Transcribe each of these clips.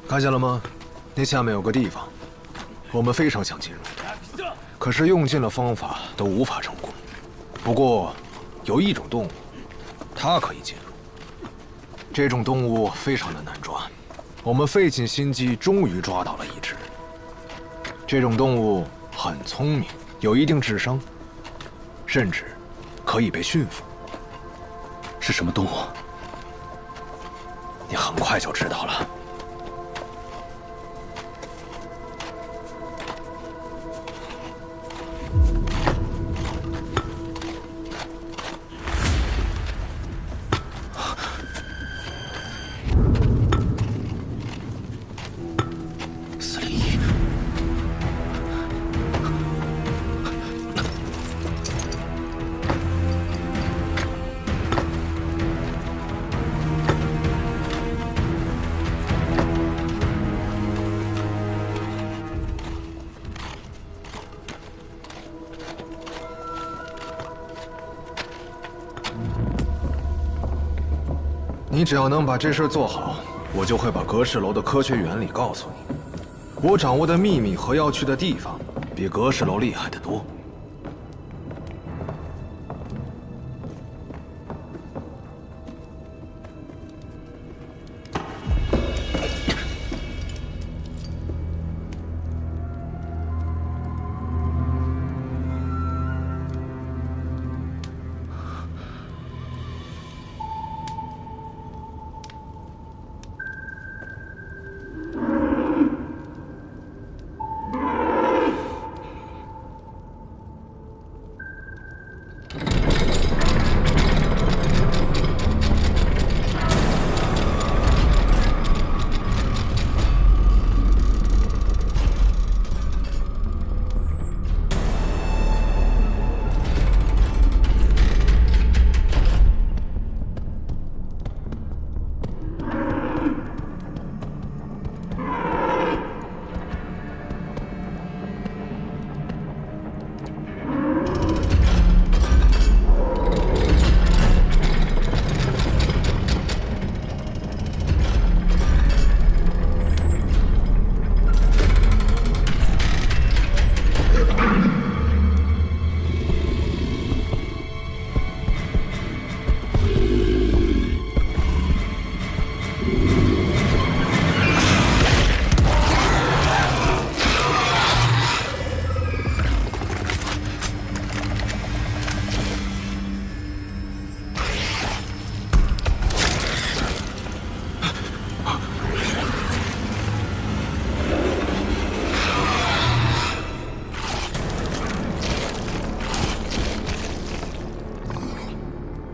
看见了吗？那下面有个地方，我们非常想进入的，可是用尽了方法都无法成功。不过，有一种动物，它可以进入。这种动物非常的难抓，我们费尽心机，终于抓到了一只。这种动物很聪明，有一定智商，甚至可以被驯服。是什么动物？你很快就知道了。401。你只要能把这事做好，我就会把格式楼的科学原理告诉你。我掌握的秘密和要去的地方，比格式楼厉害得多。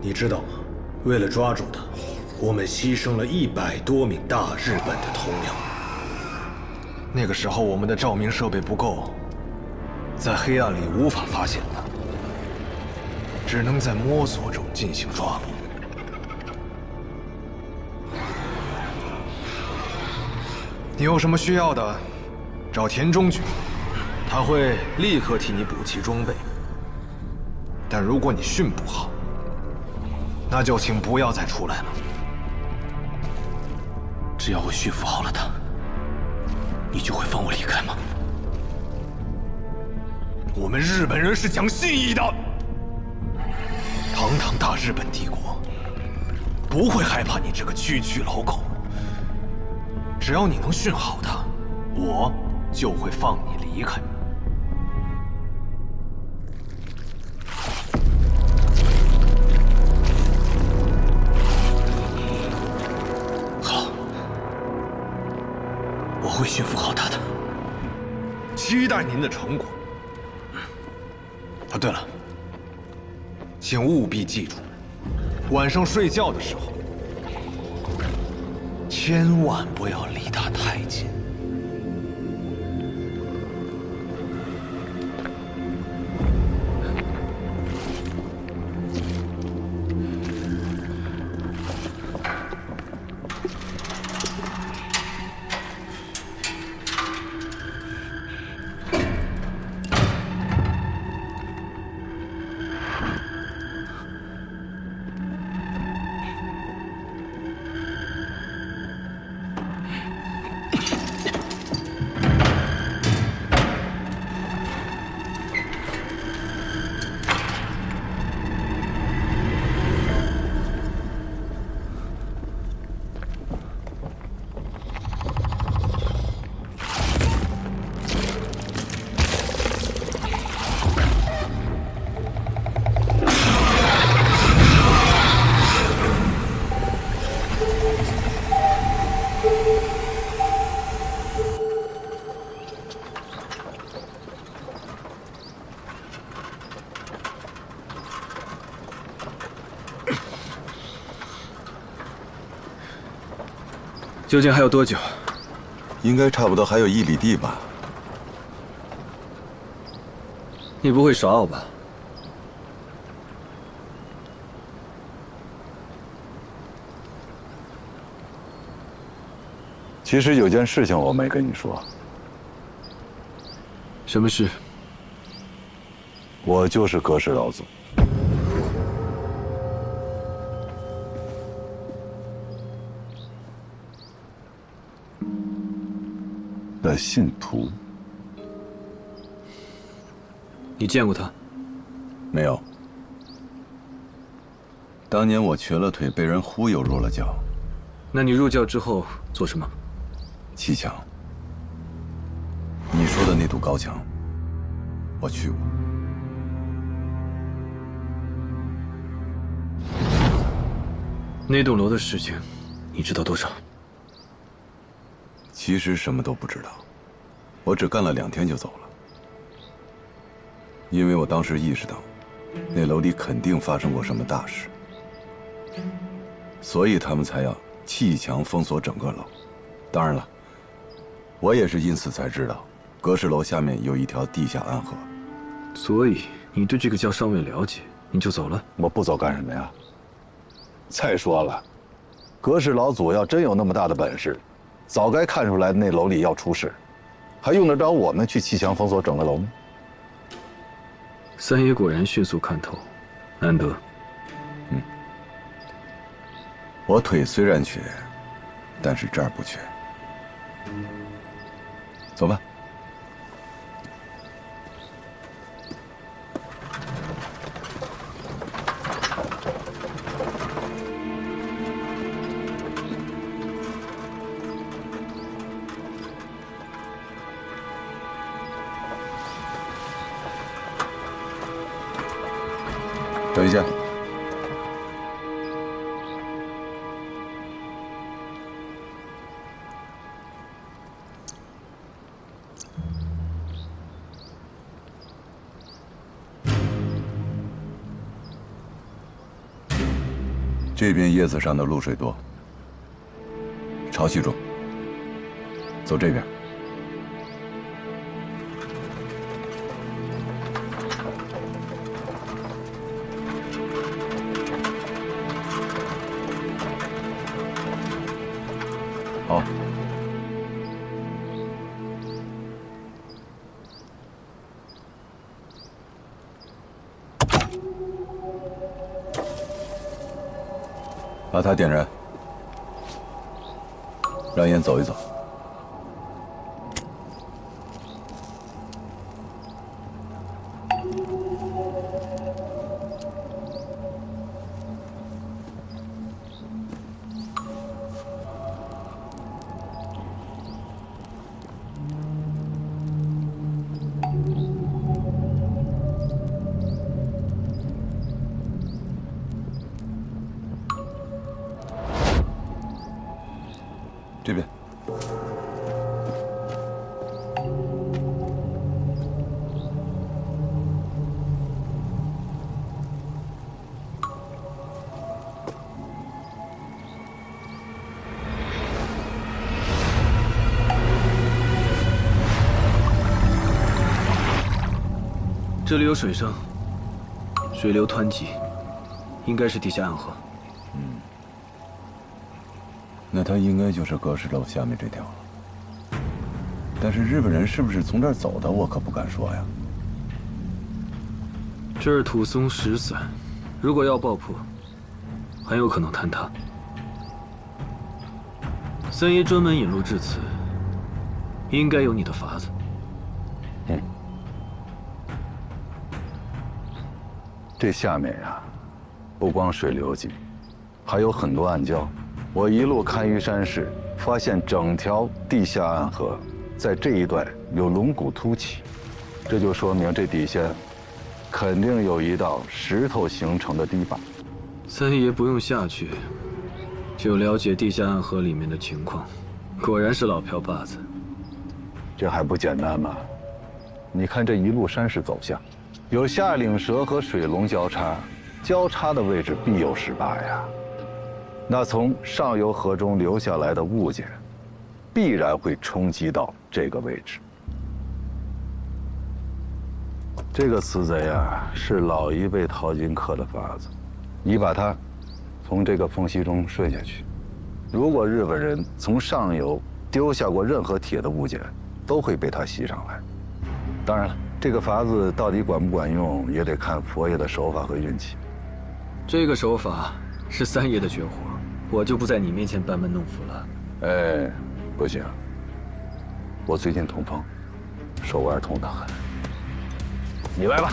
你知道吗？为了抓住他，我们牺牲了100多名大日本的头鸟。那个时候我们的照明设备不够，在黑暗里无法发现他，只能在摸索中进行抓捕。你有什么需要的，找田中局，他会立刻替你补齐装备。但如果你训不好，那就请不要再出来了。只要我驯服好了他，你就会放我离开吗？我们日本人是讲信义的，堂堂大日本帝国不会害怕你这个区区老狗。只要你能训好他，我就会放你离开。会驯服好他的，期待您的成果。啊，对了，请务必记住，晚上睡觉的时候，千万不要离他太近。究竟还有多久？应该差不多还有1里地吧。你不会耍我吧？其实有件事情我没跟你说，什么事？我就是葛氏老祖的信徒。你见过他？没有。当年我瘸了腿，被人忽悠入了教。那你入教之后做什么？砌墙。你说的那堵高墙，我去过。那栋楼的事情，你知道多少？其实什么都不知道，我只干了2天就走了。因为我当时意识到，那楼里肯定发生过什么大事，所以他们才要砌墙封锁整个楼。当然了，我也是因此才知道，葛氏楼下面有一条地下暗河。所以你对这个教尚未了解，你就走了？我不走干什么呀？再说了，葛氏老祖要真有那么大的本事，早该看出来那楼里要出事，还用得着我们去砌墙封锁整个楼吗？三爷果然迅速看透，难得。我腿虽然瘸，但是这儿不瘸。走吧。等一下。这边叶子上的露水多，潮气重。走这边。好。把它点燃，让烟走一走。这边。这里有水声，水流湍急，应该是地下暗河。那它应该就是葛氏楼下面这条了。但是日本人是不是从这儿走的，我可不敢说呀。这儿土松石散，如果要爆破，很有可能坍塌。三爷专门引路至此，应该有你的法子。这下面呀，不光水流急，还有很多暗礁。我一路看于山势，发现整条地下暗河在这一段有龙骨凸起，这就说明这底下肯定有一道石头形成的堤坝。三爷不用下去，就了解地下暗河里面的情况，果然是老瓢把子。这还不简单吗？你看这一路山势走向，有下岭蛇和水龙交叉，交叉的位置必有石坝呀。那从上游河中流下来的物件，必然会冲击到这个位置。这个死贼啊，是老一辈淘金客的法子。你把它从这个缝隙中顺下去，如果日本人从上游丢下过任何铁的物件，都会被他吸上来。当然了，这个法子到底管不管用，也得看佛爷的手法和运气。这个手法是三爷的绝活，我就不在你面前班门弄斧了。哎，不行，我最近痛风，手腕痛得很。你来吧。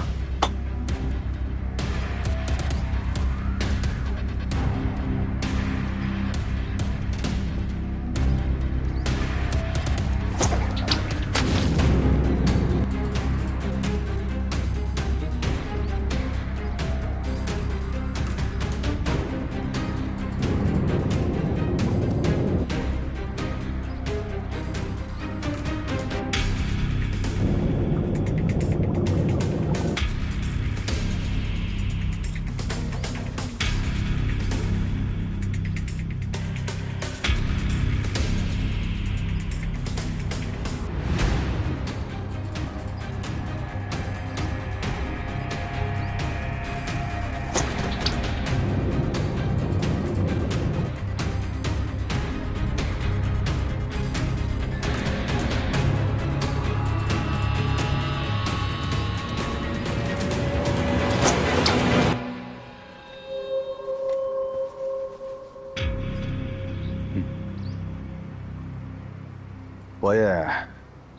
佛爷，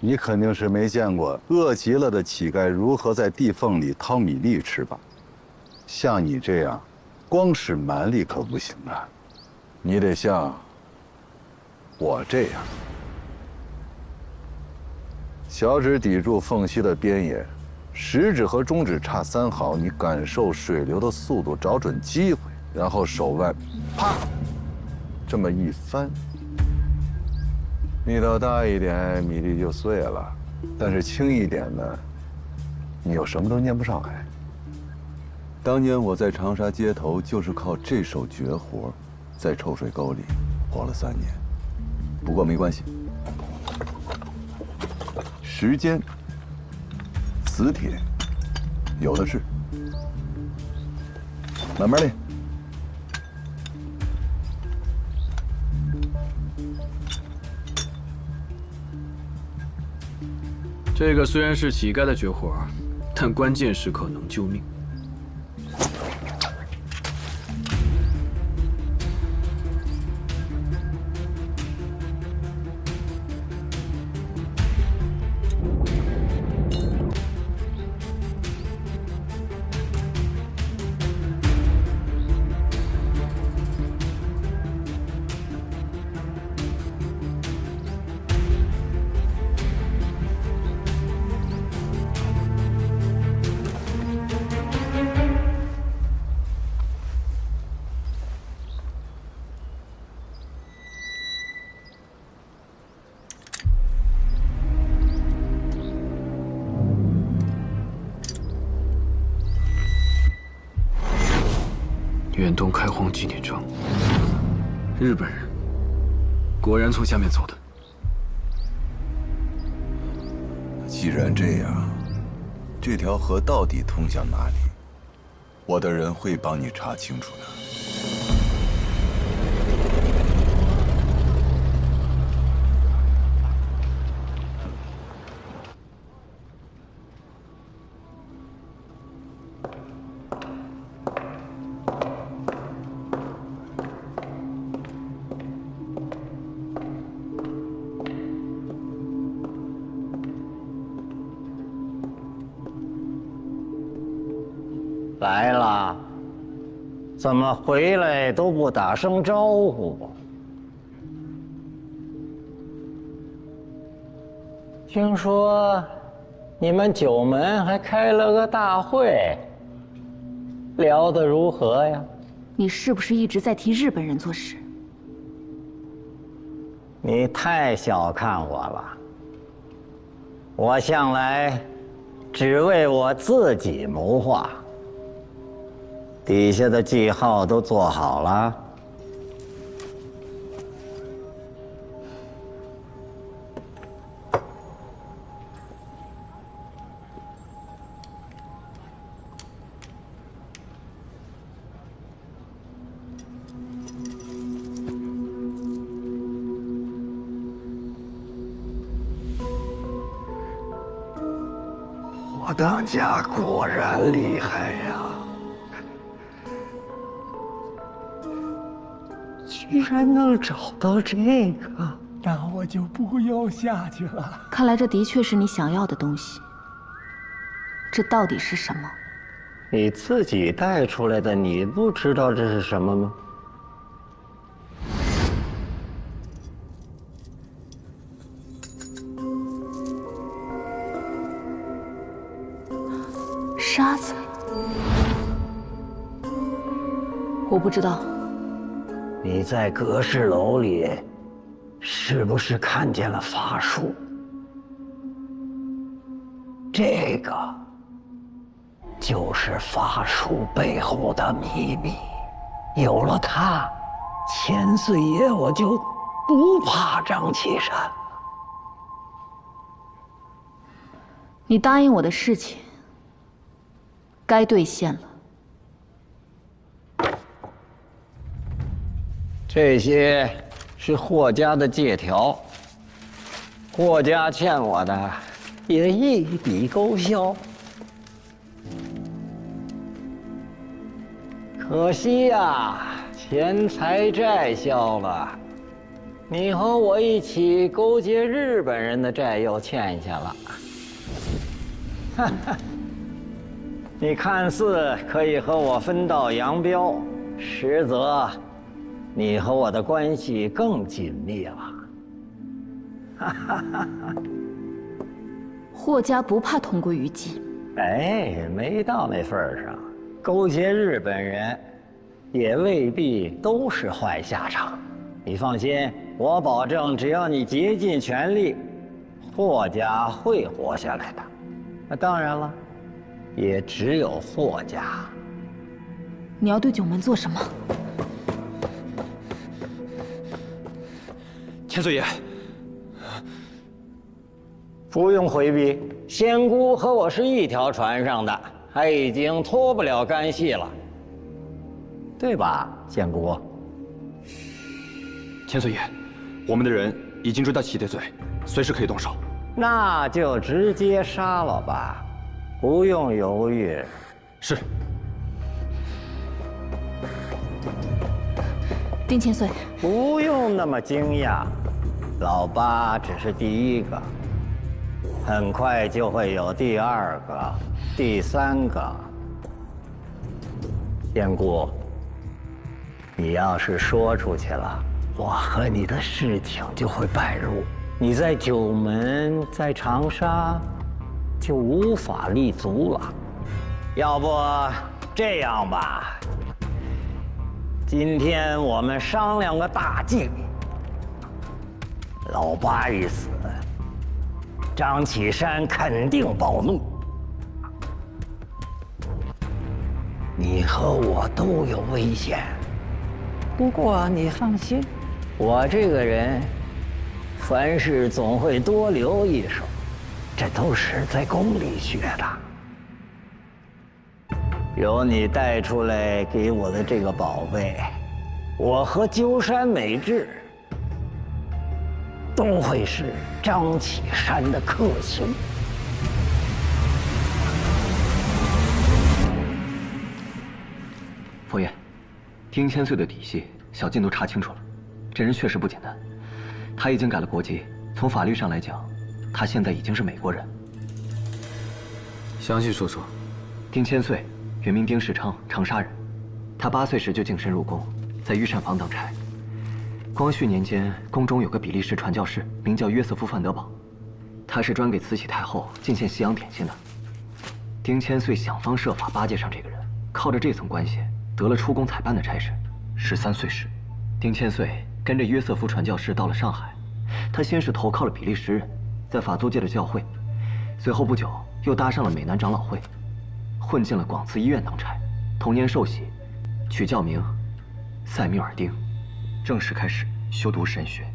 你肯定是没见过饿极了的乞丐如何在地缝里掏米粒吃吧？像你这样，光使蛮力可不行啊，你得像我这样，小指抵住缝隙的边沿，食指和中指差3毫，你感受水流的速度，找准机会，然后手腕，啪，这么一翻。力道大一点，米粒就碎了；但是轻一点呢，你又什么都捏不上来。当年我在长沙街头就是靠这手绝活，在臭水沟里活了3年。不过没关系，时间、磁铁有的是，慢慢练。这个虽然是乞丐的绝活，但关键时刻能救命。远东开荒纪念章，日本人果然从下面走的。既然这样，这条河到底通向哪里？我的人会帮你查清楚的。来了，怎么回来都不打声招呼？听说你们九门还开了个大会，聊得如何呀？你是不是一直在替日本人做事？你太小看我了，我向来只为我自己谋划。底下的记号都做好了。老当家果然厉害呀！居然能找到这个，那我就不要下去了。看来这的确是你想要的东西。这到底是什么？你自己带出来的，你不知道这是什么吗？沙子，我不知道。你在阁侍楼里，是不是看见了法术？这个就是法术背后的秘密。有了它，千岁爷我就不怕张启山。你答应我的事情，该兑现了。这些是霍家的借条，霍家欠我的也一笔勾销。可惜呀，钱财债消了，你和我一起勾结日本人的债又欠下了。哈哈，你看似可以和我分道扬镳，实则你和我的关系更紧密了。哈哈哈哈！霍家不怕同归于尽。哎，没到那份儿上，勾结日本人，也未必都是坏下场。你放心，我保证，只要你竭尽全力，霍家会活下来的。那当然了，也只有霍家。你要对九门做什么？千岁爷，不用回避，仙姑和我是一条船上的，她已经脱不了干系了，对吧，仙姑？千岁爷，我们的人已经追到齐贼嘴，随时可以动手。那就直接杀了吧，不用犹豫。是。丁千岁，不用那么惊讶，老八只是第一个，很快就会有第二个、第三个。仙姑，你要是说出去了，我和你的事情就会败露，你在九门、在长沙就无法立足了。要不这样吧，今天我们商量个大计。老八一死，张启山肯定暴怒，你和我都有危险。不过你放心，我这个人凡事总会多留一手，这都是在宫里学的。有你带出来给我的这个宝贝，我和鸠山美智都会是张启山的克星。佛爷，丁千岁的底细，小静都查清楚了。这人确实不简单，他已经改了国籍，从法律上来讲，他现在已经是美国人。详细说说。丁千岁，原名丁世昌，长沙人。他8岁时就净身入宫，在御膳房当差。光绪年间，宫中有个比利时传教士，名叫约瑟夫·范德堡，他是专给慈禧太后进献西洋点心的。丁千岁想方设法巴结上这个人，靠着这层关系得了出宫采办的差事。13岁时，丁千岁跟着约瑟夫传教士到了上海，他先是投靠了比利时人，在法租界的教会，随后不久又搭上了美南长老会，混进了广慈医院当差。同年受洗，取教名塞缪尔丁，正式开始修读神学。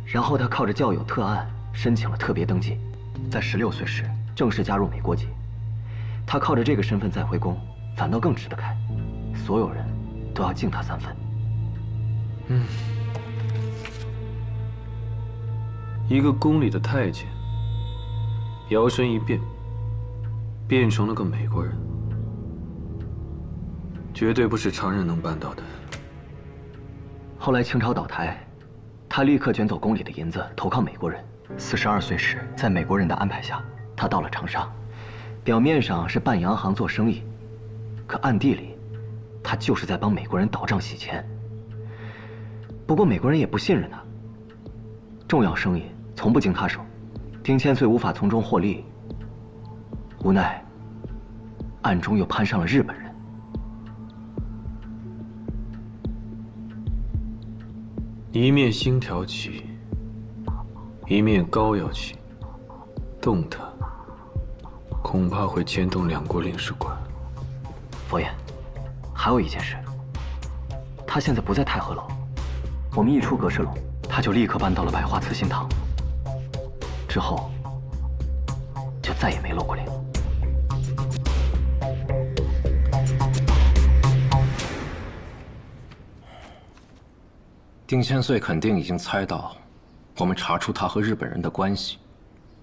然后他靠着教友特案申请了特别登记，在16岁时正式加入美国籍。他靠着这个身份再回宫，反倒更吃得开，所有人都要敬他3分。一个宫里的太监，摇身一变变成了个美国人，绝对不是常人能办到的。后来清朝倒台，他立刻卷走宫里的银子，投靠美国人。42岁时，在美国人的安排下，他到了长沙，表面上是办洋行做生意，可暗地里，他就是在帮美国人倒账洗钱。不过美国人也不信任他，重要生意从不经他手，丁千岁无法从中获利，无奈暗中又攀上了日本人。一面星挑起，一面膏药起，动它，恐怕会牵动两国领事馆。佛爷，还有一件事，他现在不在太和楼，我们一出阁氏楼，他就立刻搬到了百花慈心堂，之后就再也没露过脸。丁千岁肯定已经猜到我们查出他和日本人的关系，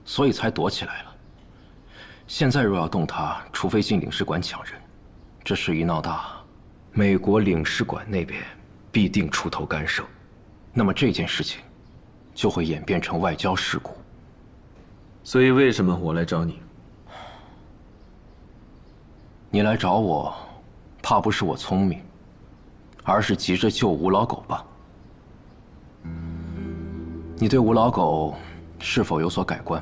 所以才躲起来了。现在若要动他，除非进领事馆抢人，这事一闹大，美国领事馆那边必定出头干涉，那么这件事情就会演变成外交事故。所以为什么我来找你？你来找我，怕不是我聪明，而是急着救吴老狗吧？你对吴老狗是否有所改观？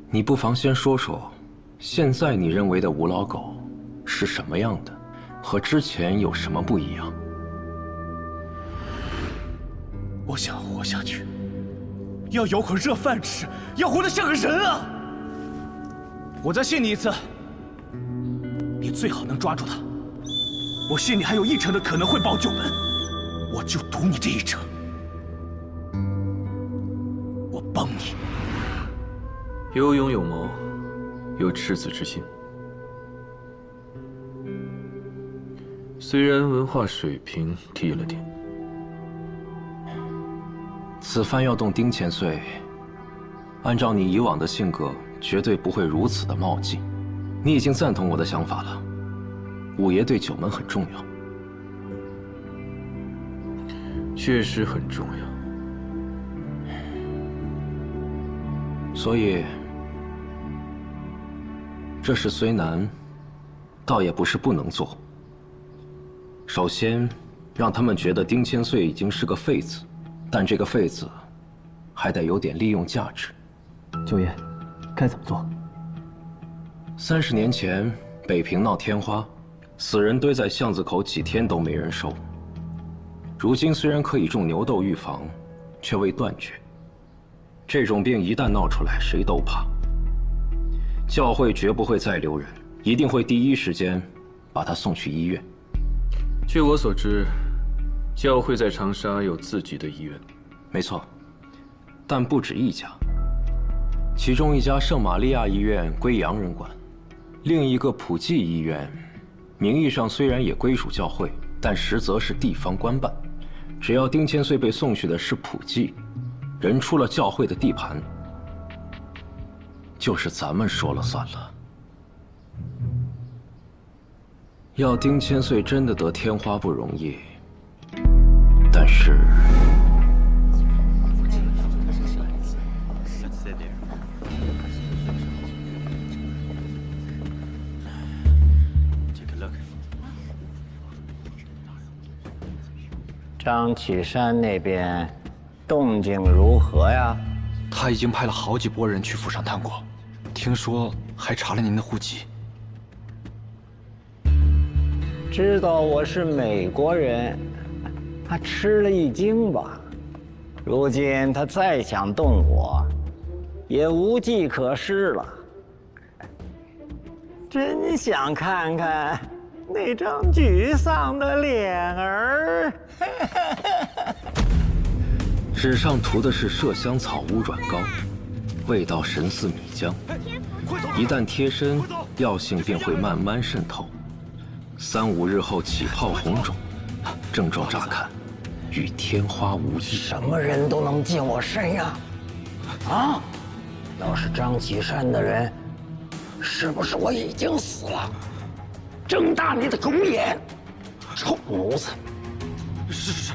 你不妨先说说，现在你认为的吴老狗是什么样的，和之前有什么不一样？我想活下去，要有口热饭吃，要活得像个人啊！我再信你一次，你最好能抓住他。我信你还有1成的可能会保九门，我就赌你这1成。我帮你。有勇有谋，有赤子之心。虽然文化水平低了点，此番要动丁千岁，按照你以往的性格，绝对不会如此的冒进。你已经赞同我的想法了。五爷对九门很重要，确实很重要。所以，这事虽难，倒也不是不能做。首先，让他们觉得丁千岁已经是个废子，但这个废子还得有点利用价值。九爷，该怎么做？30年前，北平闹天花。死人堆在巷子口几天都没人收。如今虽然可以种牛痘预防，却未断绝。这种病一旦闹出来，谁都怕。教会绝不会再留人，一定会第一时间把他送去医院。据我所知，教会在长沙有自己的医院。没错，但不止一家。其中一家圣玛利亚医院归洋人管，另一个普济医院。名义上虽然也归属教会，但实则是地方官办。只要丁千岁被送去的是普济，人出了教会的地盘，就是咱们说了算了。要丁千岁真的得天花不容易，但是张启山那边动静如何呀？他已经派了好几拨人去府上探过，听说还查了您的户籍。知道我是美国人，他吃了一惊吧？如今他再想动我，也无计可施了。真想看看那张沮丧的脸儿。纸上涂的是麝香草乌软膏，味道神似米浆，一旦贴身，药性便会慢慢渗透，3、5日后起泡红肿，症状乍看与天花无异。什么人都能进我身呀？啊！要是张启山的人，是不是我已经死了？睁大你的狗眼，臭奴才！是。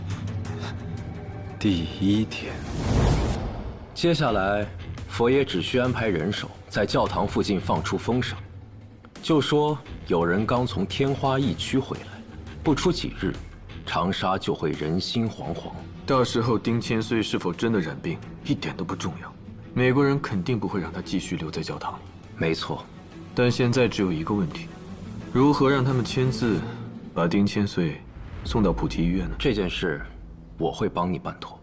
第1天，接下来，佛爷只需安排人手在教堂附近放出风声，就说有人刚从天花疫区回来，不出几日，长沙就会人心惶惶。到时候丁千岁是否真的染病，一点都不重要。美国人肯定不会让他继续留在教堂里。没错，但现在只有一个问题：如何让他们签字，把丁千岁送到菩提医院呢？这件事，我会帮你办妥。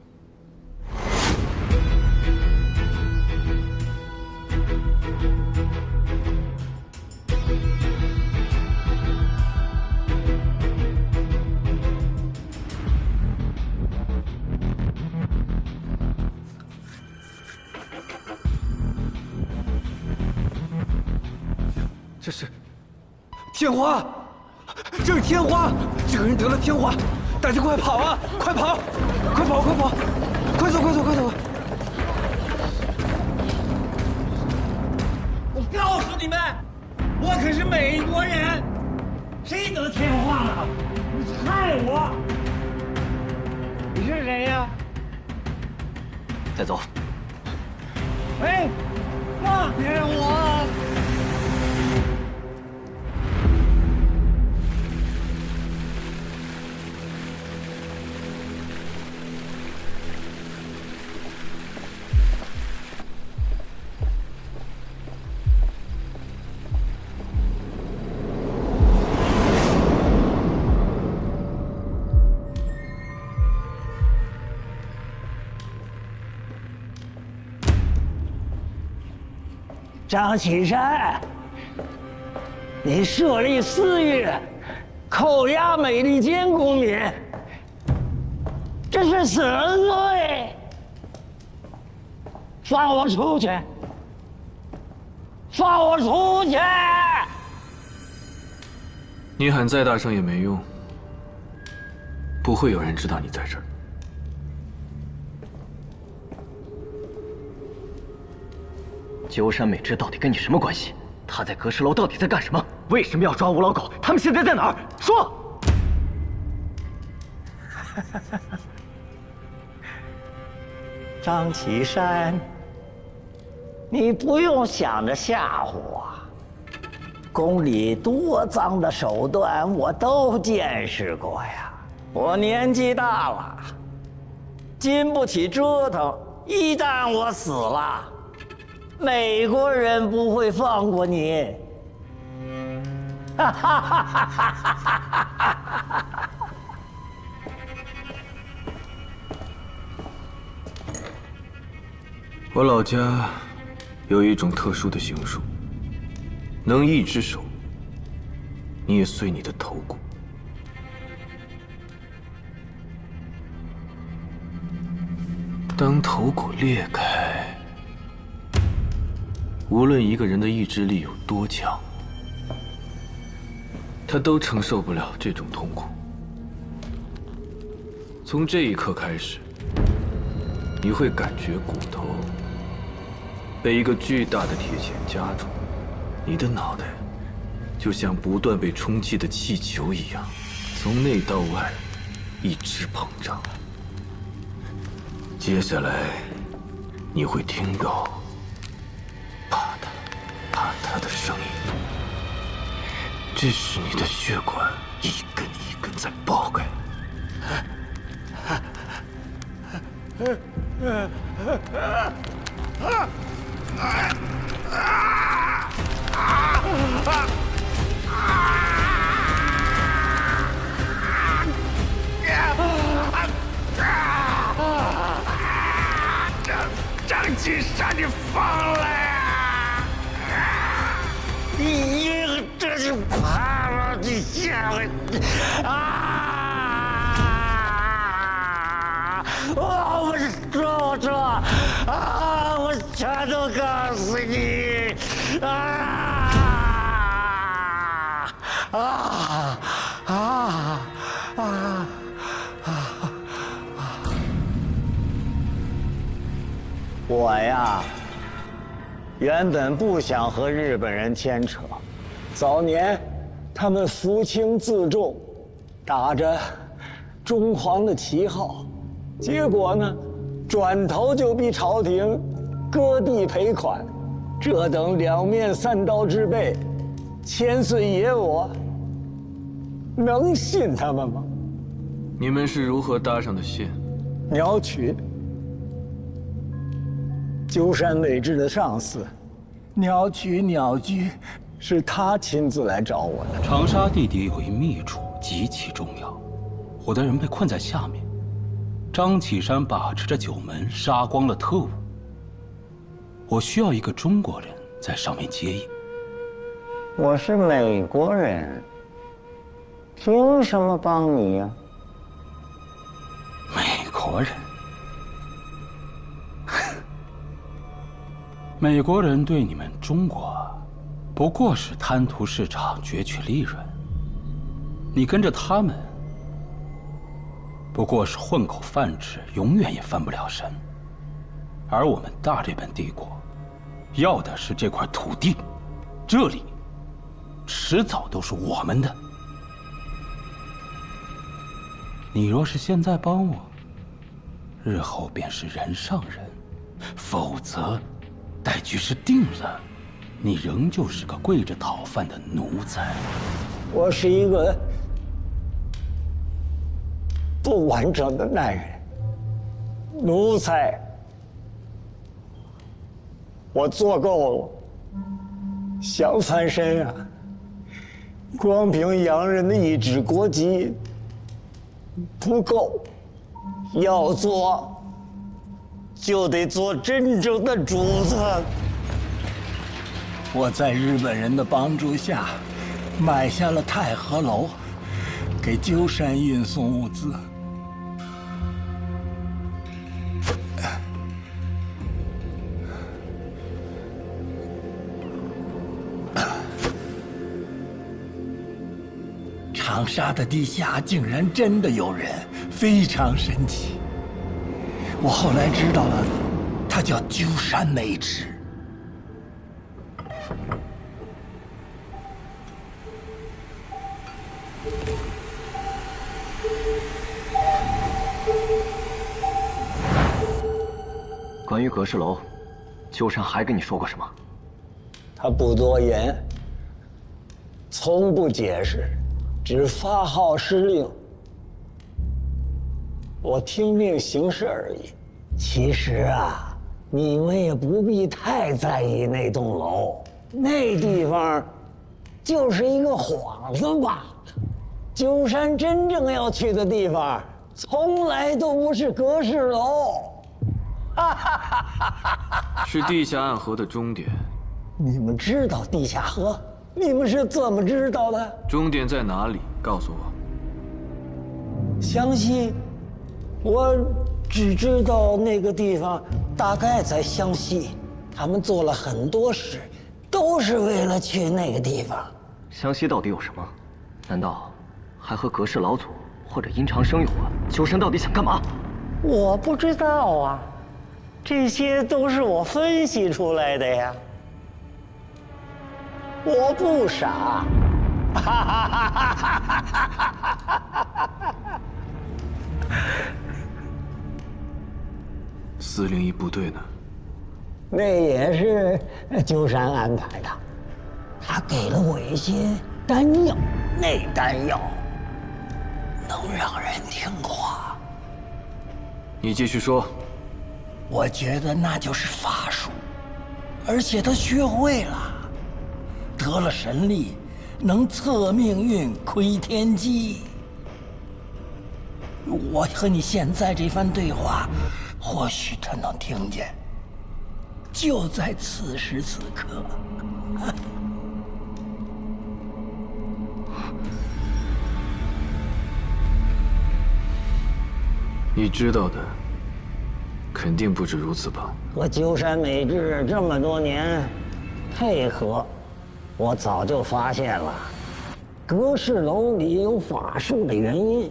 这是天花，这是天花，这个人得了天花，大家快跑啊！快跑，快跑，快跑，快走，快走，快走！我告诉你们，我可是美国人，谁得天花了？你害我！你是谁呀？再走。哎，放开我！张启山，你设立私狱，扣押美利坚公民，这是死人罪！放我出去！放我出去！你喊再大声也没用，不会有人知道你在这儿。鸠山美智到底跟你什么关系？他在阁石楼到底在干什么？为什么要抓吴老狗？他们现在在哪儿？说！张启山，你不用想着吓唬我，宫里多脏的手段我都见识过呀。我年纪大了，经不起折腾。一旦我死了，美国人不会放过你。哈哈哈哈哈哈！我老家有一种特殊的刑术，能一只手捏碎你的头骨。当头骨裂开，无论一个人的意志力有多强，他都承受不了这种痛苦。从这一刻开始，你会感觉骨头被一个巨大的铁钳夹住，你的脑袋就像不断被充气的气球一样，从内到外一直膨胀。接下来，你会听到啪嗒啪嗒的声音，这是你的血管一根一根在爆开。张启山，你放来啊！你这就怕了，你下回啊！我说啊！我全都告诉你啊！我呀，原本不想和日本人牵扯。早年，他们扶清自重，打着中皇的旗号，结果呢，转头就逼朝廷割地赔款。这等两面三刀之辈，千岁爷我能信他们吗？你们是如何搭上的线？鸟取，鸠山美智的上司，鸟取鸟居，是他亲自来找我的。长沙地底有一秘处极其重要，我的人被困在下面。张启山把持着九门，杀光了特务。我需要一个中国人在上面接应。我是美国人，凭什么帮你呀？美国人，美国人对你们中国不过是贪图市场、攫取利润。你跟着他们，不过是混口饭吃，永远也翻不了身。而我们大日本帝国，要的是这块土地，这里迟早都是我们的。你若是现在帮我，日后便是人上人；否则，待局势定了，你仍旧是个跪着讨饭的奴才。我是一个不完整的男人，奴才。我做够了，想翻身啊！光凭洋人的一纸国籍不够，要做就得做真正的主子。我在日本人的帮助下，买下了太和楼，给鸠山运送物资。长沙的地下竟然真的有人，非常神奇。我后来知道了，他叫鸠山美智。关于阁氏楼，鸠山还跟你说过什么？他不多言，从不解释。只发号施令，我听命行事而已。其实啊，你们也不必太在意那栋楼，那地方就是一个幌子罢了。鸠山真正要去的地方，从来都不是阁氏楼，是地下暗河的终点。你们知道地下河？你们是怎么知道的？终点在哪里？告诉我。湘西，我只知道那个地方大概在湘西。他们做了很多事，都是为了去那个地方。湘西到底有什么？难道还和阁氏老祖或者殷长生有关？鸠山到底想干嘛？我不知道啊，这些都是我分析出来的呀。我不傻，401部队呢？那也是鸠山安排的，他给了我一些丹药，那丹药能让人听话。你继续说。我觉得那就是法术，而且他学会了。得了神力，能测命运、窥天机。我和你现在这番对话，或许他能听见。就在此时此刻。你知道的，肯定不止如此吧？和鸠山美智这么多年配合。我早就发现了，阁氏楼里有法术的原因，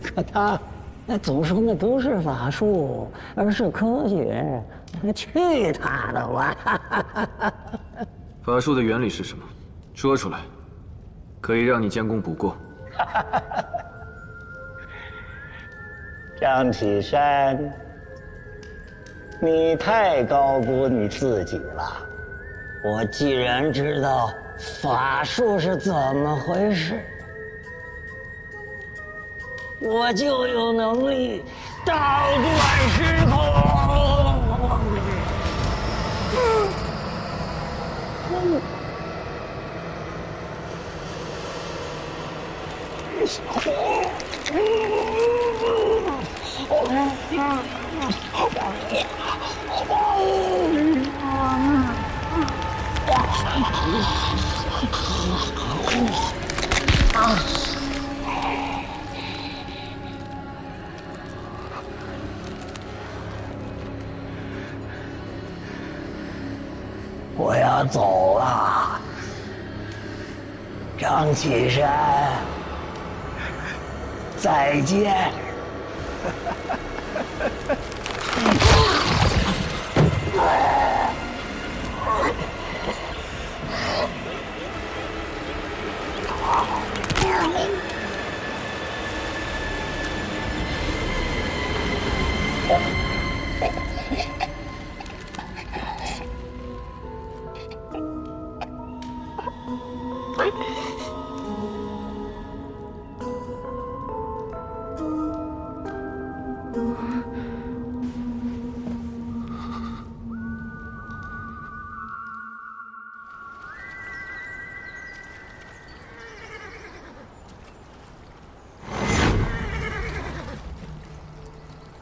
可他那总说那不是法术，而是科学。去他的吧！法术的原理是什么？说出来，可以让你将功补过。张启山，你太高估你自己了。我既然知道法术是怎么回事，我就有能力倒转时空。我要走了，张启山，再见。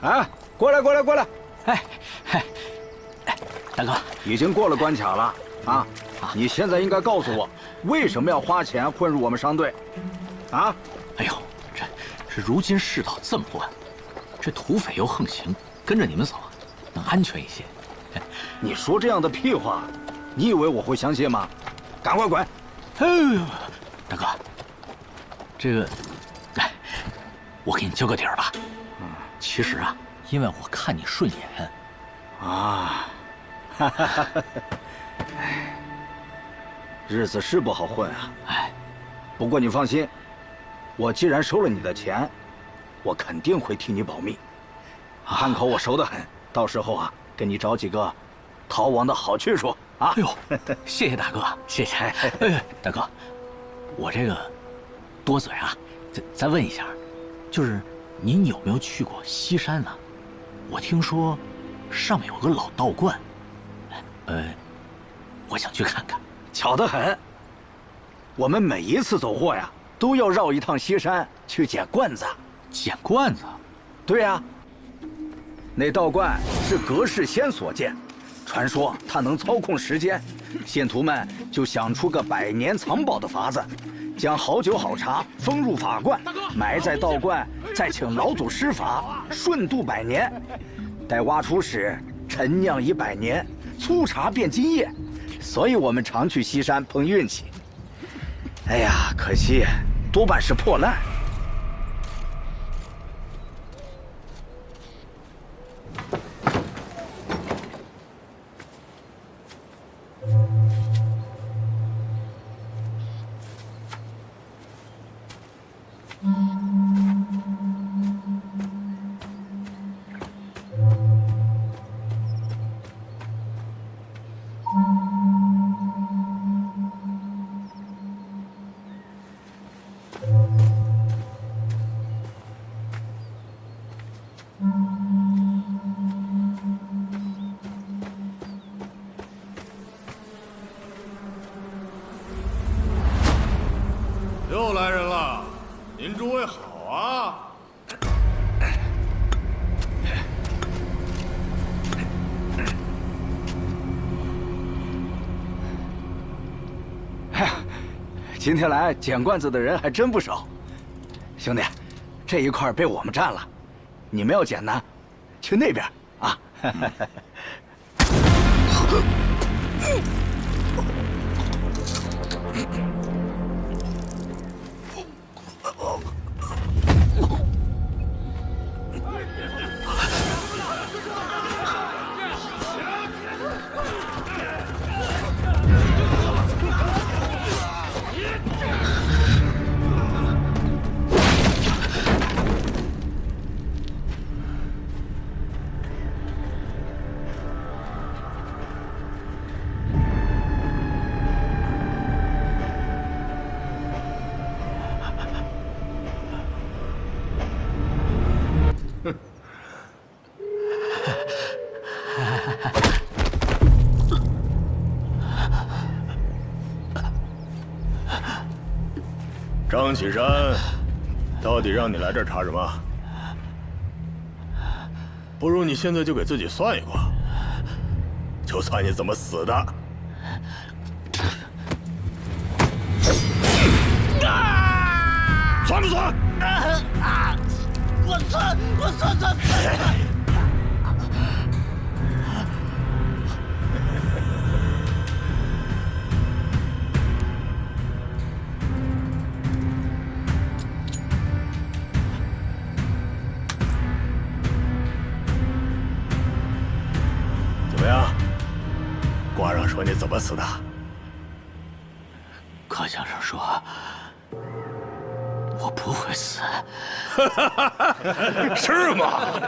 哎，过来，过来，过来！哎，大哥，已经过了关卡了啊！你现在应该告诉我，为什么要花钱混入我们商队？啊？哎呦，这如今世道这么乱，这土匪又横行，跟着你们走，能安全一些。你说这样的屁话，你以为我会相信吗？赶快滚！哎呦，大哥，这个，哎，我给你交个底儿吧。其实啊，因为我看你顺眼，啊，哎，日子是不好混啊。哎，不过你放心，我既然收了你的钱，我肯定会替你保密。汉口我熟得很，到时候啊，给你找几个逃亡的好去处啊。哎呦，谢谢大哥，谢谢。哎，大哥，我这个多嘴啊，再问一下，就是您有没有去过西山呢？我听说上面有个老道观，我想去看看。巧得很，我们每一次走货呀，都要绕一趟西山去捡罐子。捡罐子？对呀，那道观是隔世仙所建，传说他能操控时间，仙徒们就想出个百年藏宝的法子。将好酒好茶封入法罐，埋在道观，再请老祖施法，顺度100年。待挖出时，陈酿已100年，粗茶变金液。所以我们常去西山碰运气。哎呀，可惜多半是破烂。又来人了，您诸位好啊！哎呀，今天来捡罐子的人还真不少。兄弟，这一块被我们占了，你们要捡呢，去那边啊。张启山，到底让你来这儿查什么？不如你现在就给自己算一卦，就算你怎么死的。算不算？我算。怎么样？卦上说你怎么死的？卦象上说我不会死。是吗？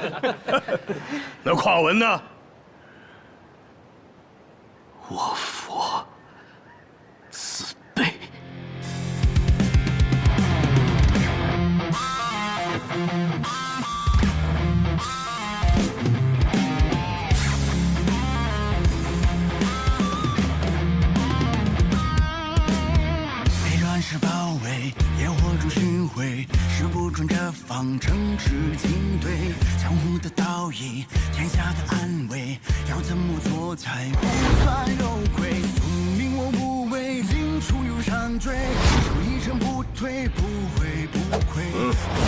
那卦文呢？我佛慈悲。被乱世包围，野火中巡回，时不准这方城市进退。江湖的道义，天下的安危，要怎么做才不算有愧？宿命我无畏，临出又上追，手一程不退，不悔不愧。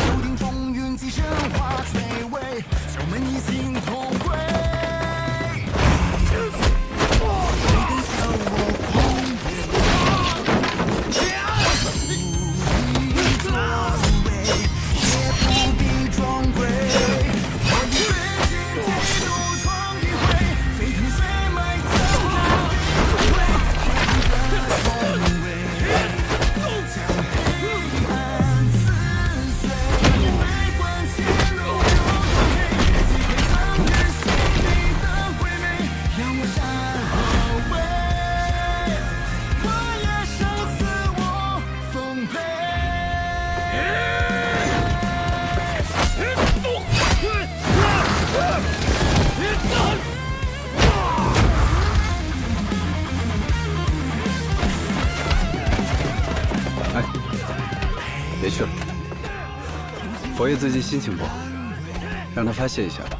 注定风云际，神话摧毁，九门一心同归。别去了，佛爷最近心情不好，让他发泄一下吧。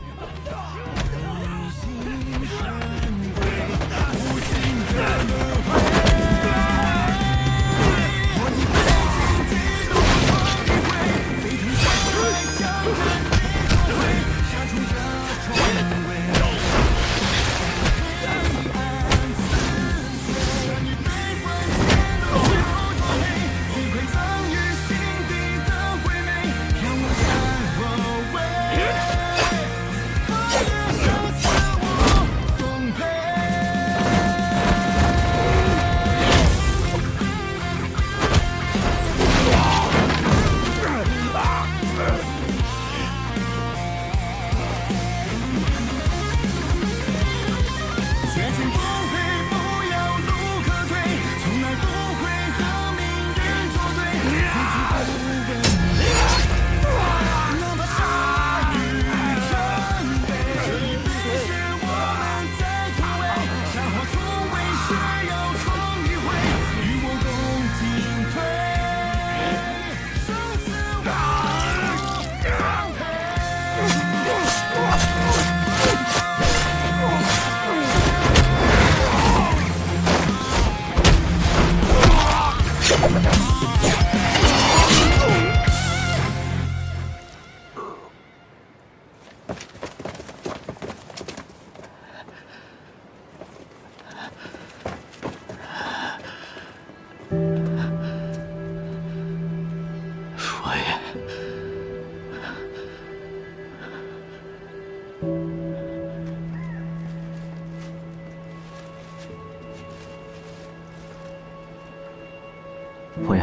佛爷，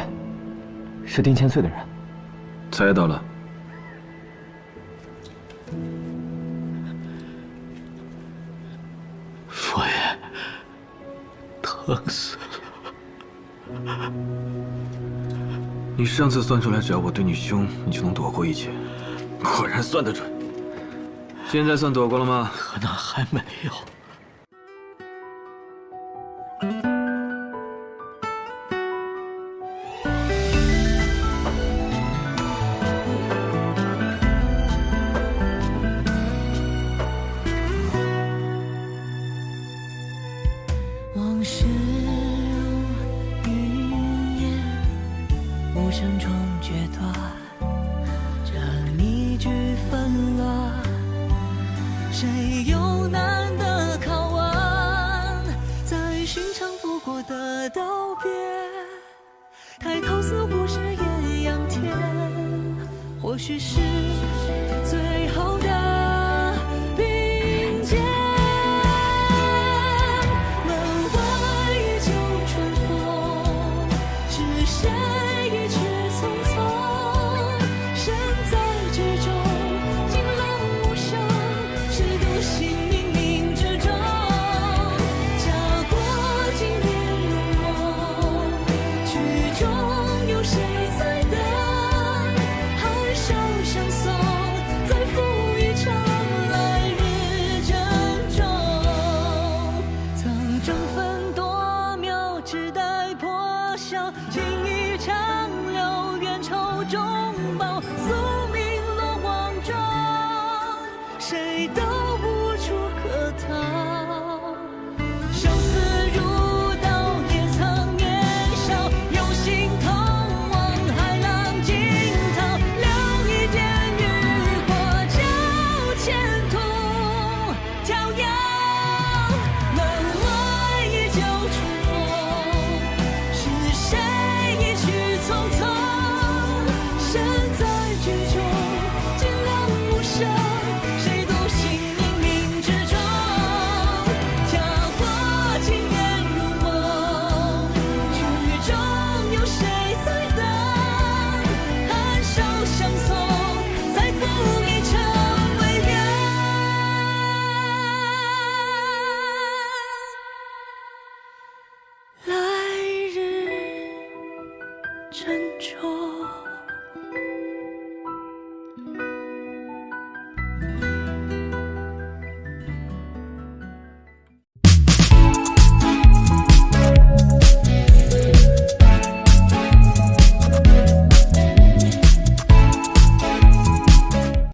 是丁千岁的人。猜到了。佛爷，疼死了。你上次算出来，只要我对你凶，你就能躲过一劫。果然算得准。现在算躲过了吗？可能还没有。往事如云烟，无声中决断，这谜局纷乱，谁又难得考完？在寻常不过的道别，抬头似乎是艳阳天，或许是最后的并肩。谁一去匆匆，身在剧中，惊浪无声，谁独行冥冥之中。家国经年如梦，曲中有谁在等？含笑相送，再赴一场来日珍重。曾争分夺秒，只待破晓。长留冤仇中报，宿命落网中，谁都无处可逃。生死如刀，也曾年少，有心同往海浪惊涛，留一点余火照前途骄阳。门外依旧春风，是谁匆匆，身在剧中，惊浪无声，谁独行冥冥之中。家国经年如梦，曲中有谁在等？含笑相送，再赴一场为缘。来日珍重。